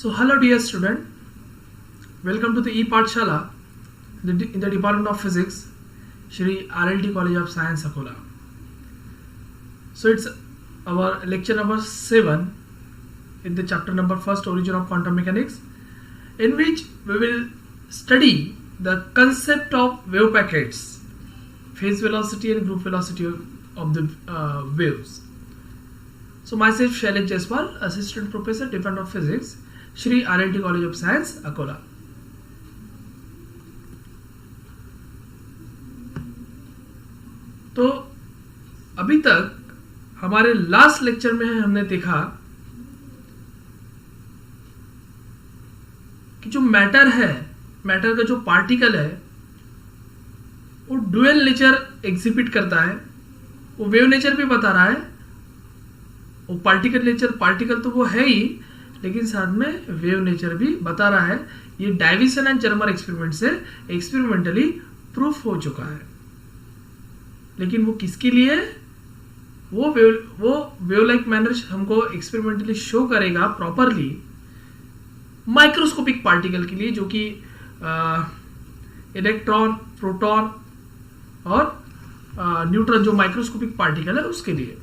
So hello dear student, welcome to the e-Pathshala in the Department of Physics, Shri RLT College of Science, Akola. So it's our lecture number 7 in the chapter number 1st, Origin of Quantum Mechanics, in which we will study the concept of wave packets, phase velocity and group velocity of the waves. So myself Shailesh Jaiswal, Assistant Professor, Department of Physics, Shri RLT College of Science, Akola. तो अभी तक हमारे last lecture में हमने देखा कि जो matter है, मैटर का जो पार्टिकल है वो डुअल नेचर एग्जिबिट करता है, वो वेव नेचर भी बता रहा है, वो पार्टिकल नेचर, पार्टिकल तो वो है ही, लेकिन साथ में वेव नेचर भी बता रहा है। ये डाइविसन एंड जर्मर एक्सपेरिमेंट से एक्सपेरिमेंटली प्रूफ हो चुका है। लेकिन वो किसके लिए? वो वेव लाइक मैनर हमको एक्सपेरिमेंटली शो करेगा प्रॉपरली माइक्रोस्कोपिक पार्टिकल के लिए, जो कि इलेक्ट्रॉन, प्रोटॉन और न्यूट्रॉन, जो माइक्रोस्कोपिक पार्टिकल है उसके लिए।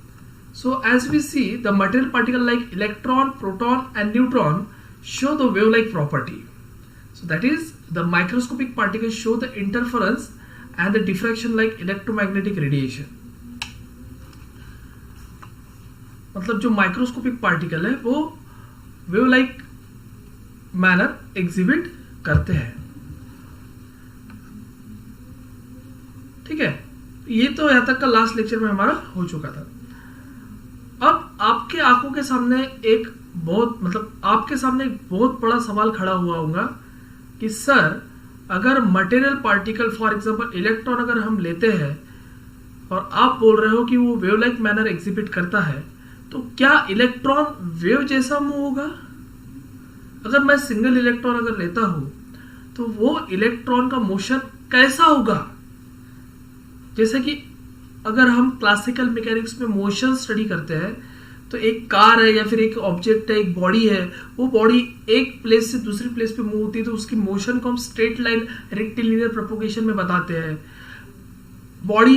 So as we see, the material particle like electron, proton and neutron show the wave-like property. So that is, the microscopic particles show the interference and the diffraction like electromagnetic radiation. मतलब जो microscopic particle है वो wave-like manner exhibit करते हैं। ठीक है, ये तो यहाँ तक का लास्ट लेक्चर में हमारा हो चुका था। अब आपके आंखों के सामने एक बहुत बड़ा सवाल खड़ा हुआ होगा कि सर, अगर material particle for example electron अगर हम लेते हैं और आप बोल रहे हो कि वो वेव लाइक मैनर एग्जिबिट करता है, तो क्या इलेक्ट्रॉन वेव जैसा मूव होगा? अगर मैं सिंगल इलेक्ट्रॉन अगर लेता हूं तो वो इलेक्ट्रॉन का मोशन कैसा होगा? जैसे कि अगर हम क्लासिकल मैकेनिक्स में मोशन स्टडी करते हैं तो एक कार है या फिर एक ऑब्जेक्ट है, एक बॉडी है, वो बॉडी एक प्लेस से दूसरी प्लेस पे मूव होती है तो उसकी मोशन को हम स्ट्रेट लाइन रेक्टिलिनियर प्रोपोगेशन में बताते हैं। बॉडी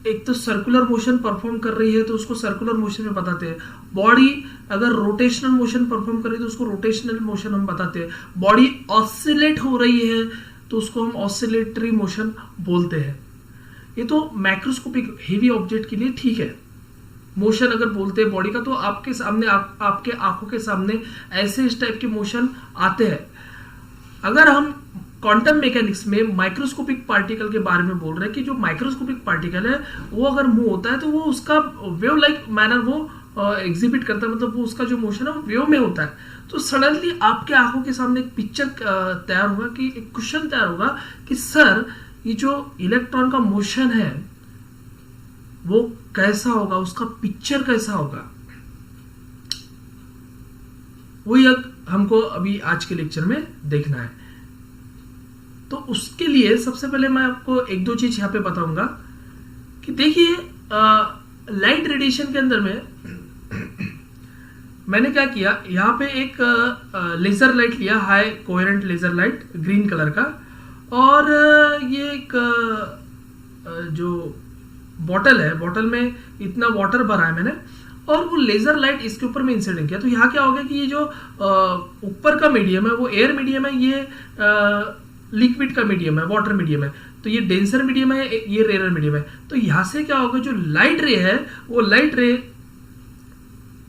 एक तो सर्कुलर मोशन परफॉर्म कर रही है तो उसको सर्कुलर मोशन में बताते हैं। बॉडी अगर रोटेशनल मोशन परफॉर्म कर रही है तो उसको रोटेशनल मोशन हम बताते हैं। बॉडी ऑसिलेट हो रही है तो उसको हम ऑसिलेटरी मोशन बोलते हैं। ये तो मैक्रोस्कोपिक हेवी ऑब्जेक्ट के लिए ठीक है। मोशन अगर बोलते हैं बॉडी का तो आपके सामने आपके आंखों के सामने ऐसे इस टाइप के मोशन आते हैं। अगर हम क्वांटम मैकेनिक्स में माइक्रोस्कोपिक पार्टिकल के बारे में बोल रहे हैं कि जो माइक्रोस्कोपिक पार्टिकल है वो अगर मूव होता है तो वो उसका वेव लाइक मैनर वो एग्जिबिट करता है, मतलब वो उसका जो मोशन है वो वेव में होता है। तो सडनली आपके आंखों के सामने एक पिक्चर तैयार होगा, कि एक क्वेश्चन तैयार होगा कि सर, ये जो इलेक्ट्रॉन का मोशन है वो कैसा होगा, उसका पिक्चर कैसा होगा? वही हमको अभी आज के लेक्चर में देखना है। तो उसके लिए सबसे पहले मैं आपको एक दो चीज यहां पे बताऊंगा कि देखिए, लाइट रेडिएशन के अंदर में मैंने क्या किया, यहां पे एक लेजर लाइट लिया, high coherent laser light green colour का, और ये एक जो बॉटल है, बॉटल में इतना वाटर भरा है मैंने, और वो लेजर लाइट इसके ऊपर में इंसिडेंट किया। तो यहाँ क्या हो गया कि ये जो ऊपर का मीडियम है वो एयर मीडियम है, ये लिक्विड का मीडियम है, वाटर मीडियम है, तो ये डेंसर मीडियम है, ये रेयर मीडियम है। तो यहाँ से क्या होगा, जो लाइट रे है वो लाइट रे,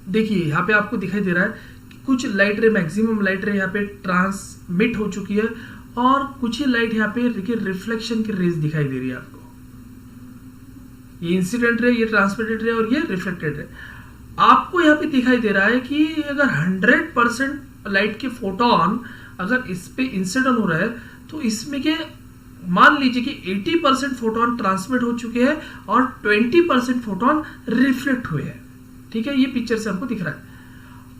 देखिए यहाँ पे आपको दिखाई दे रहा है कि कुछ लाइट रे, मैक्सिमम लाइट रे यहाँ पे ट्रांसमिट हो चुकी है, और कुछ ही लाइट यहाँ पे रिफ्लेक्शन की रेज दिखाई दे रही है आपको। ये इंसिडेंट रे, ये ट्रांसमिटेड रे और ये रिफ्लेक्टेड रे। आपको यहाँ पे दिखाई दे रहा है कि अगर 100% लाइट के फोटोन अगर इस पे इंसिडेंट हो रहा है तो इसमें के मान लीजिए कि 80% फोटोन ट्रांसमिट हो चुके हैं और 20% फोटोन रिफ्लेक्ट हुए हैं। ठीक है, ये पिक्चर से हमको दिख रहा है।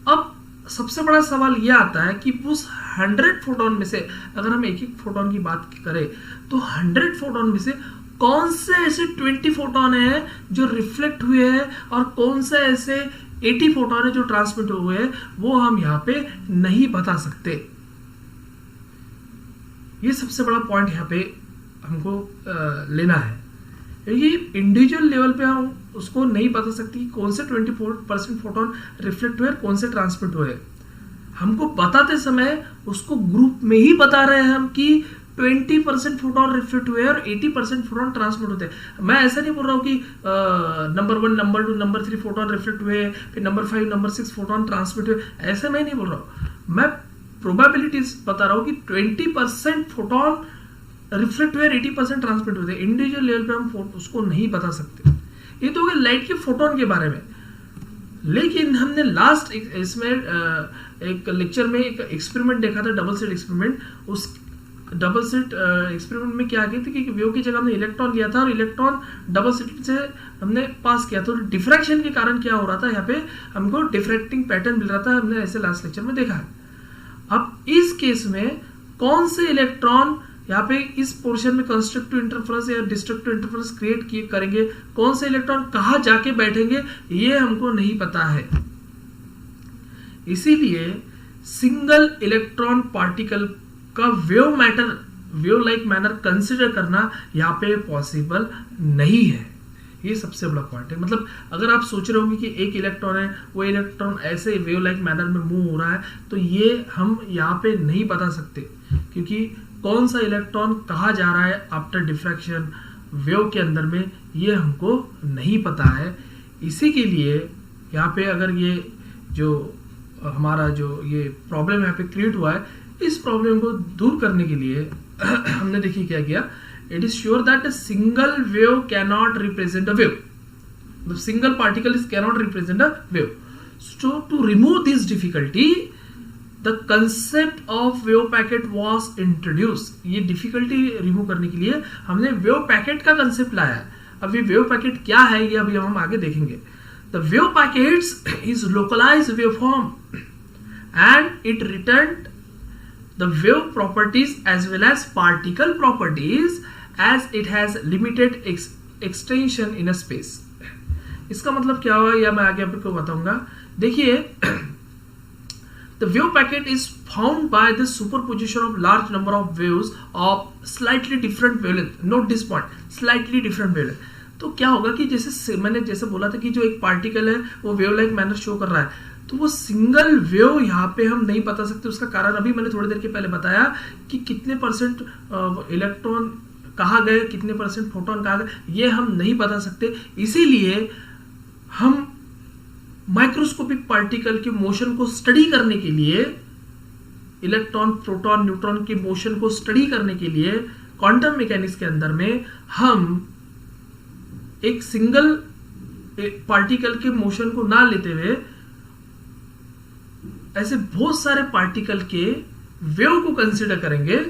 अब सबसे बड़ा सवाल यह आता है कि उस 100 फोटोन में से अगर हम एक एक फोटोन की बात करें तो 100 फोटोन में से कौन से ऐसे 20 फोटोन है जो रिफ्लेक्ट हुए हैं और कौन से ऐसे 80 फोटोन है जो ट्रांसमिट हुए हैं, वो हम यहाँ पे नहीं बता सकते। ये सबसे बड़ा पॉइंट यहाँ पे हमको लेना है। ये इंडिविजुअल लेवल पे हम उसको नहीं बता सकते कि कौन से 24% फोटोन रिफ्लेक्ट हुए, कौन से ट्रांसमिट हुए। हमको बताते समय उसको ग्रुप में ही बता रहे हैं हम कि 20% फोटोन रिफ्लेक्ट हुए और 80% फोटोन ट्रांसमिट होते हैं। मैं ऐसा नहीं बोल रहा हूँ कि number 1, number 2, number 3 photon reflect हुए, फिर नंबर 5, नंबर 6 फोटोन ट्रांसमिट हुए, ऐसा मैं नहीं बोल रहा हूँ। मैं प्रोबेबिलिटीज बता रहा हूँ कि 20% फोटोन रिफ्लेक्ट हुए, 80% ट्रांसमिट होते हैं। इंडिविजुअल लेवल पे हम उसको नहीं बता सकते। ये तो हो गया लाइट के फोटोन के बारे में। लेकिन हमने लास्ट इसमें एक लेक्चर में एक एक्सपेरिमेंट देखा था, डबल स्लिट एक्सपेरिमेंट। उस डबल स्लिट एक्सपेरिमेंट में क्या किया था कि वेव की जगह हमने इलेक्ट्रॉन लिया था और इलेक्ट्रॉन डबल स्लिट से हमने पास किया। तो डिफ्रैक्शन के कारण क्या हो रहा था, यहाँ पे हमको डिफ्रैक्टिंग पैटर्न मिल रहा था। हमने ऐसे लास्ट लेक्चर में देखा है। अब इस केस में कौन से इलेक्ट्रॉन यहाँ पे इस पोर्शन में कंस्ट्रक्टिव इंटरफेरेंस या डिस्ट्रक्टिव इंटरफेरेंस क्रिएट करेंगे, कौन से इलेक्ट्रॉन कहाँ जाके बैठेंगे, ये हमको नहीं पता है। इसीलिए सिंगल इलेक्ट्रॉन पार्टिकल का वेव लाइक मैनर कंसिडर करना यहाँ पे पॉसिबल नहीं है। ये सबसे बड़ा पॉइंट है। मतलब अगर आप सोच रहे होंगे कि एक इलेक्ट्रॉन है, वो इलेक्ट्रॉन ऐसे वेव लाइक मैनर में मूव हो रहा है, तो ये हम यहाँ पे नहीं बता सकते, क्योंकि कौन सा इलेक्ट्रॉन कहाँ जा रहा है आफ्टर डिफ्रैक्शन वेव के अंदर में, ये हमको नहीं पता है। इसी के लिए यहाँ पे अगर ये जो हमारा जो ये प्रॉब्लम यहाँ पे क्रिएट हुआ है, इस प्रॉब्लम को दूर करने के लिए हमने देखिए क्या किया। It is sure that a single wave cannot represent a wave. The single particle cannot represent a wave. So to remove this difficulty, the concept of wave packet was introduced. ये difficulty remove करने के लिए हमने wave packet का concept लाया है। अब ये wave packet क्या है, ये अभी हम आगे देखेंगे। The wave packets is localized waveform and it returned the wave properties as well as particle properties as it has limited extension in a space. इसका मतलब क्या हुआ, या मैं आगे आपको बताऊंगा। देखिए, the wave packet is found by the superposition of large number of waves of slightly different wavelength. Note this point, slightly different wavelength. तो क्या होगा कि मैंने जैसे बोला था कि जो एक पार्टिकल है वो वेव लाइक मैनर शो कर रहा है, तो वो सिंगल वेव यहाँ पे हम नहीं बता सकते। उसका कारण अभी मैंने थोड़ी देर के पहले बताया कि कितने परसेंट इलेक्ट्रॉन कहाँ गए, कितने परसेंट फोटोन कहाँ गए, ये हम नहीं बता सकते। इसीलिए हम माइक्रोस्कोपिक पार्टिकल के मोशन को स्टडी करने के लिए, इलेक्ट्रॉन, प्रोटॉन, न्यूट्रॉन के मोशन को स्टडी करने के लिए क्वांटम मैकेनिक्स के अंदर में हम एक सिंगल पार्टिकल के मोशन को ना लेते हुए ऐसे बहुत सारे पार्टिकल के वेव को कंसीडर करेंगे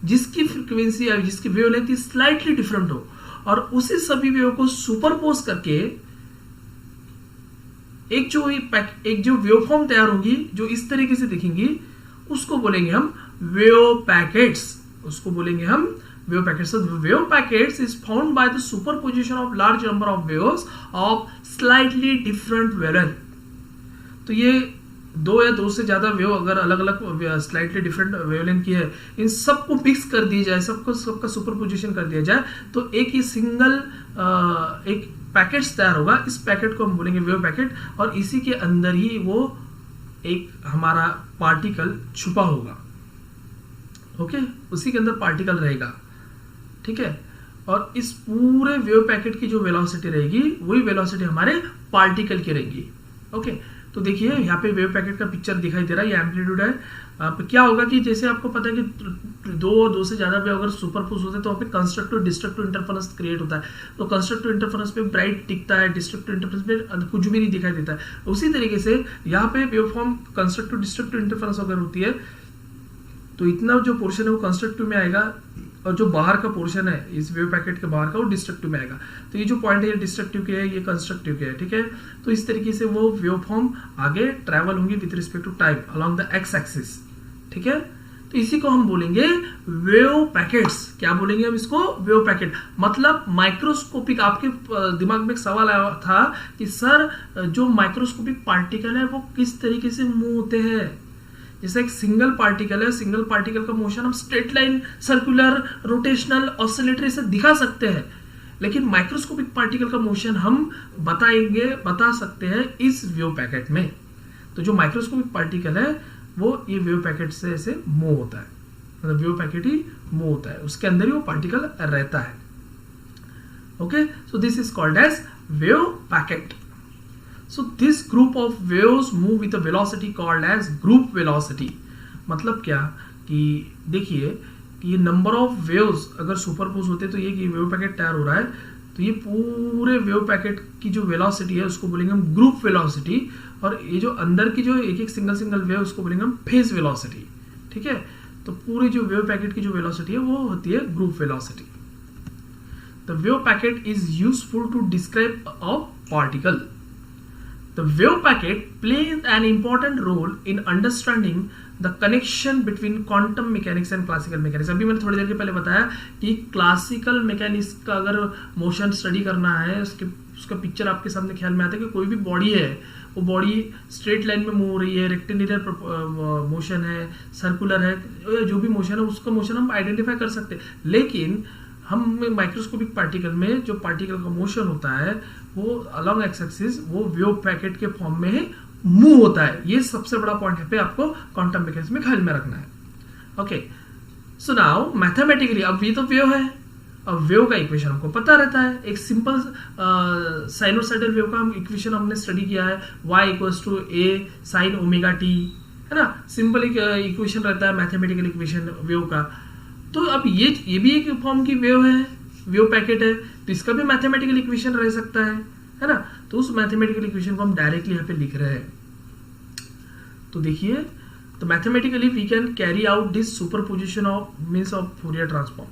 जिसकी फ्रीक्वेंसी या जिसकी वेवलेंथ स्लाइटली डिफरेंट हो, और उसी सभी वेव को सुपरपोज करके एक जो वेवफॉर्म तैयार होगी जो इस तरीके से दिखेंगी, उसको बोलेंगे हम वेव पैकेट्स। उसको बोलेंगे हम wave packets. Wave packets is found by the superposition of large number of waves of slightly different wavelength. तो ये दो या दो से ज्यादा वेव अगर अलग अलग स्लाइटली डिफरेंट वेवलेंथ की है, इन सबको मिक्स कर दिया जाए, सबका सुपरपोजिशन कर दिया जाए, तो एक ही सिंगल एक पैकेट्स तैयार होगा। इस पैकेट को हम बोलेंगे वेव पैकेट, और इसी के अंदर ही वो एक हमारा पार्टिकल छुपा होगा। ओके, उसी के अंदर पार्टिकल रहेगा, ठीक है। और इस पूरे वेव पैकेट की जो वेलोसिटी रहेगी वही वेलोसिटी हमारे पार्टिकल की रहेगी। ओके, तो देखिए यहाँ पे वेव पैकेट का पिक्चर दिखाई दे रहा है, ये एम्पलीट्यूड है। क्या होगा कि जैसे आपको पता है कि दो से ज्यादा वेव अगर सुपरपोज होते हैं तो वहाँ पे कंस्ट्रक्टिव डिस्ट्रक्टिव इंटरफेरेंस क्रिएट होता है। तो कंस्ट्रक्टिव इंटरफेरेंस पे ब्राइट दिखता है, डिस्ट्रक्टिव इंटरफेरेंस पे कुछ भी नहीं दिखाई देता है। उसी तरीके से यहाँ पे wave form constructive destructive interference अगर होती है तो इतना जो पोर्शन है वो कंस्ट्रक्टिव में आएगा, और जो बाहर का पोर्शन है इस वेव पैकेट के बाहर का वो डिस्ट्रक्टिव में आएगा। तो ये जो पॉइंट है ये डिस्ट्रक्टिव के है, ये कंस्ट्रक्टिव के है, ठीक है। तो इस तरीके से वो वेव फॉर्म आगे ट्रैवल होंगी with respect to time along the X axis, ठीक है। तो इसी को हम बोलेंगे वेव पैकेट्स। क्या बोलेंगे हम इसको? Wave packet. मतलब माइक्रोस्कोपिक, आपके दिमाग में एक सवाल आया था कि सर जो माइक्रोस्कोपिक पार्टिकल है वो किस तरीके से मूव होते हैं। जैसे एक सिंगल पार्टिकल है, सिंगल पार्टिकल का मोशन हम straight line, circular, rotational, oscillatory से दिखा सकते हैं, लेकिन माइक्रोस्कोपिक पार्टिकल का मोशन हम बता सकते हैं इस वेव पैकेट में। तो जो माइक्रोस्कोपिक पार्टिकल है वो ये वेव पैकेट से ऐसे मूव होता है, मतलब वेव पैकेट ही मूव होता है, उसके अंदर ही वो पार्टिकल रहता है। Okay, so this is called as wave packet. So this group of waves move with a velocity called as group velocity। मतलब क्या कि देखिए कि ये नंबर ऑफ वेव्स अगर सुपरपोज होते तो ये कि वेव पैकेट तैयार हो रहा है, तो ये पूरे वेव पैकेट की जो वेलोसिटी है उसको बोलेंगे हम ग्रुप वेलोसिटी, और ये जो अंदर की जो एक एक सिंगल वेव उसको बोलेंगे हम फेज वेलोसिटी। ठीक है, तो पूरी जो वेव पैकेट की जो वेलोसिटी है वो होती है group velocity. The wave packet is useful to describe a particle. The wave packet plays an important role in understanding the connection between quantum mechanics and classical mechanics। अभी मैंने थोड़ी देर के पहले बताया कि क्लासिकल मैकेनिक्स का अगर मोशन स्टडी करना है, उसका पिक्चर आपके सामने ख्याल में आता है कि कोई भी बॉडी है, वो बॉडी स्ट्रेट लाइन में मूव हो रही है, रेक्टेंगुलर मोशन है, सर्कुलर है, जो भी मोशन है उसका मोशन हम आइडेंटिफाई कर सकते हैं। लेकिन हम माइक्रोस्कोपिक पार्टिकल में जो पार्टिकल का मोशन होता है वो अलोंग एक्स एक्सिस वो वेव पैकेट के फॉर्म में मूव होता है। ये सबसे बड़ा पॉइंट है पे आपको क्वांटम मैकेनिक्स में ख्याल में रखना है। ओके, सो नाउ मैथमेटिकली, अब ये तो वेव है, अब वेव का इक्वेशन हमको पता रहता है। एक सिंपल साइनोसाइडल वेव का हम इक्वेशन हमने स्टडी किया है, y = a sin omega t, है ना। सिंपल एक इक्वेशन रहता है मैथमेटिकल इक्वेशन वेव का। तो अब ये भी एक फॉर्म की वेव है, वेव पैकेट है, तो इसका भी मैथमेटिकल इक्वेशन रह सकता है ना। तो उस मैथमेटिकल इक्वेशन को हम डायरेक्टली यहाँ पे लिख रहे हैं। तो देखिए, तो mathematically we can carry out this superposition of means of Fourier transform.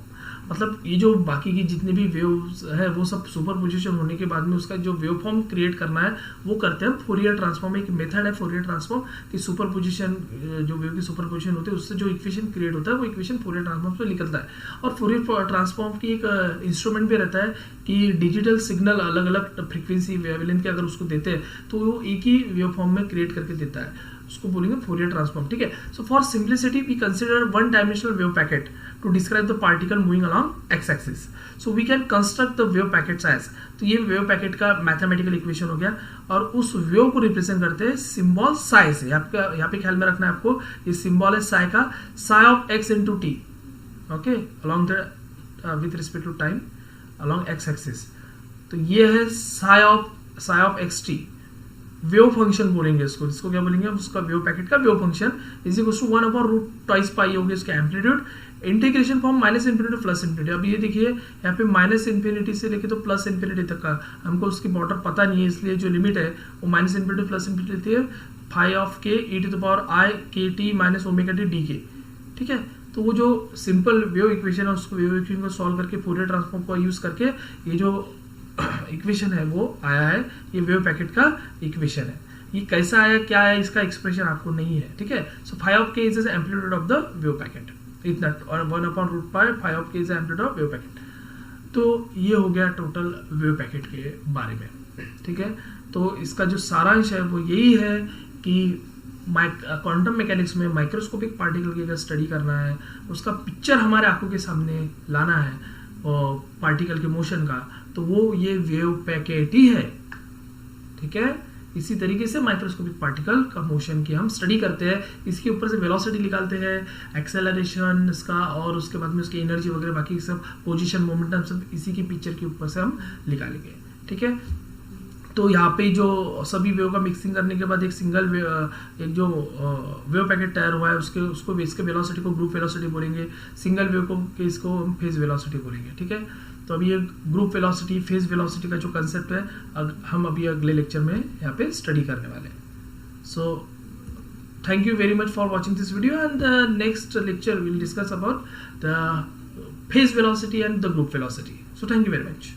मतलब ये जो बाकी की जितने भी वेव्स है वो सब सुपरपोजिशन होने के बाद में उसका जो वेव फॉर्म क्रिएट करना है वो करते हैं फूरियर ट्रांसफॉर्म। एक मेथड है फूरियर ट्रांसफॉर्म कि सुपरपोजिशन, जो वेव की सुपरपोजिशन होती है उससे जो इक्वेशन क्रिएट होता है वो इक्वेशन फूरियर ट्रांसफॉर्म से निकलता है। और फूरियर ट्रांसफॉर्म की एक इंस्ट्रूमेंट भी रहता है कि डिजिटल सिग्नल अलग अलग फ्रीक्वेंसी वेवलेंथ के अगर उसको देते हैं तो वो एक ही वेव फॉर्म में क्रिएट करके देता है, उसको बोलेंगे फूरियर ट्रांसफॉर्म। ठीक है, so for simplicity we consider one dimensional wave packet to describe the particle moving along x-axis. So we can construct the wave packets as, तो ये वेव पैकेट का मैथमेटिकल इक्वेशन हो गया, और उस वेव को रिप्रेजेंट करते हैं सिंबल साई से। यहाँ पे ख्याल में रखना है आपको, ये सिंबल है साई का, sigh of x into t, okay, along the with respect to time along x-axis। तो ये है psi of xt, wave function बोलेंगे इसको, जिसको क्या बोलेंगे उसका वेव पैकेट का wave function is equal to 1/√2 होगी इसका एम्पलीट्यूड। Integration form -∞ to +∞। अब ये देखिए यहाँ पे -∞ से लेके तो +∞ तक का हमको उसकी बॉर्डर पता नहीं है, इसलिए जो लिमिट है वो -∞ टू +∞ रहती है, phi of k e⁻⁰ kt - ⍵t dk। ठीक है, तो वो जो सिंपल वेव इक्वेशन है उसको वेव इक्वेशन को सॉल्व करके फूरियर ट्रांसफॉर्म को यूज करके ये जो इक्वेशन है वो आया है, ये वेव पैकेट का इक्वेशन है। ये कैसा आया, क्या है, इसका एक्सप्रेशन आपको नहीं है। ठीक है, सो phi of k is the amplitude of the wave packet, इतना, और 1/√π phi of k is the amplitude of wave packet. तो ये हो गया टोटल वेव पैकेट के बारे में। ठीक है, तो इसका जो सारांश है वो यही है कि क्वांटम मैकेनिक्स में माइक्रोस्कोपिक पार्टिकल की अगर स्टडी करना है, उसका पिक्चर हमारे आंखों के सामने लाना है पार्टिकल के मोशन का, तो वो ये वेव पैकेट ही है। ठीक है, इसी तरीके से माइक्रोस्कोपिक पार्टिकल का मोशन की हम स्टडी करते हैं, इसके ऊपर से वेलोसिटी निकालते हैं, एक्सेलरेशन इसका, और उसके बाद में उसकी एनर्जी वगैरह बाकी सब पोजीशन मोमेंटम सब इसी की पिक्चर के ऊपर से हम निकालेंगे। ठीक है, तो यहाँ पे जो सभी वेव का मिक्सिंग करने के बाद एक सिंगल एक जो वेव पैकेट तैयार हुआ है उसको इसके वेलोसिटी को ग्रुप वेलोसिटी बोलेंगे, सिंगल वेव को इसको हम फेज वेलोसिटी बोलेंगे। ठीक है, तो अभी ये ग्रुप वेलोसिटी, फेज वेलोसिटी का जो कंसेप्ट है हम अभी अगले लेक्चर में यहाँ पे स्टडी करने वाले हैं। So thank you very much for watching this video, and the next lecture will discuss about the phase velocity and the group velocity. So thank you very much.